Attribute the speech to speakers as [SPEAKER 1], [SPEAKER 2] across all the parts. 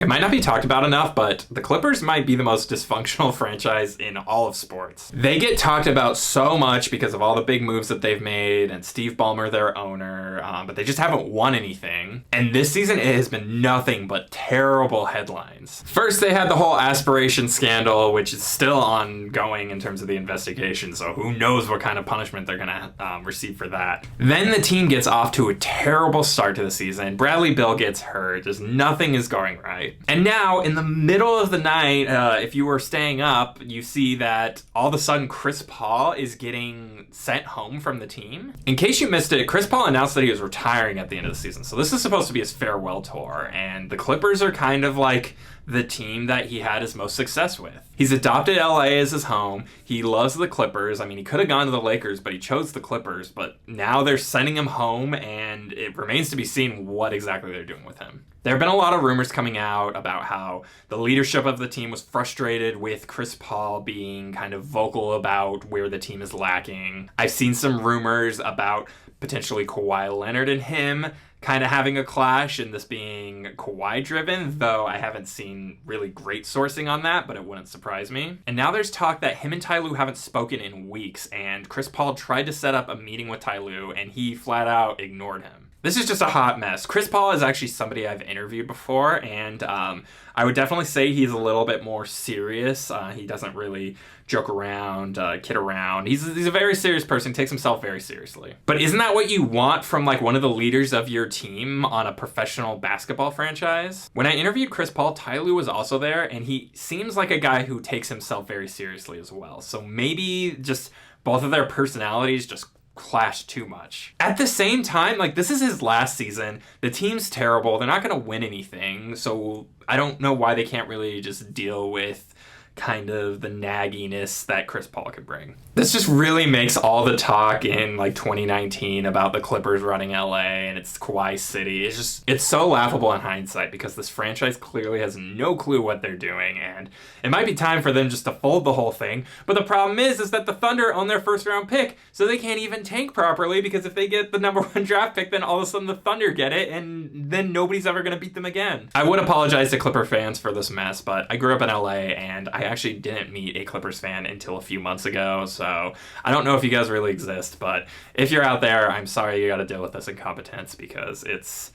[SPEAKER 1] It might not be talked about enough, but the Clippers might be the most dysfunctional franchise in all of sports. They get talked about so much because of all the big moves that they've made and Steve Ballmer, their owner, but they just haven't won anything. And this season, it has been nothing but terrible headlines. First, they had the whole aspiration scandal, which is still ongoing in terms of the investigation, so who knows what kind of punishment they're gonna receive for that. Then the team gets off to a terrible start to the season. Bradley Beal gets hurt. Just nothing is going right. And now, in the middle of the night, if you were staying up, you see that all of a sudden Chris Paul is getting sent home from the team. In case you missed it, Chris Paul announced that he was retiring at the end of the season. So this is supposed to be his farewell tour, and the Clippers are kind of like the team that he had his most success with. He's adopted LA as his home. He loves the Clippers. I mean, he could have gone to the Lakers, but he chose the Clippers. But now they're sending him home, and it remains to be seen what exactly they're doing with him. There have been a lot of rumors coming out about how the leadership of the team was frustrated with Chris Paul being kind of vocal about where the team is lacking. I've seen some rumors about potentially Kawhi Leonard and him kind of having a clash and this being Kawhi driven, though I haven't seen really great sourcing on that, but it wouldn't surprise me. And now there's talk that him and Ty Lue haven't spoken in weeks, and Chris Paul tried to set up a meeting with Ty Lue and he flat out ignored him. This is just a hot mess. Chris Paul is actually somebody I've interviewed before, and I would definitely say he's a little bit more serious. He doesn't really joke around, kid around. He's a very serious person, takes himself very seriously. But isn't that what you want from like one of the leaders of your team on a professional basketball franchise? When I interviewed Chris Paul, Ty Lue was also there, and he seems like a guy who takes himself very seriously as well. So maybe just both of their personalities just clash too much. At the same time, like, this is his last season. The team's terrible. They're not going to win anything. So I don't know why they can't really just deal with kind of the nagginess that Chris Paul could bring. This just really makes all the talk in like 2019 about the Clippers running LA and it's Kawhi City. It's so laughable in hindsight because this franchise clearly has no clue what they're doing, and it might be time for them just to fold the whole thing. But the problem is that the Thunder own their first round pick, so they can't even tank properly, because if they get the number 1 draft pick, then all of a sudden the Thunder get it, and then nobody's ever going to beat them again. I would apologize to Clipper fans for this mess, but I grew up in LA and I actually didn't meet a Clippers fan until a few months ago, so I don't know if you guys really exist, but if you're out there, I'm sorry you got to deal with this incompetence, because it's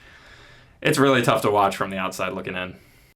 [SPEAKER 1] really tough to watch from the outside looking in.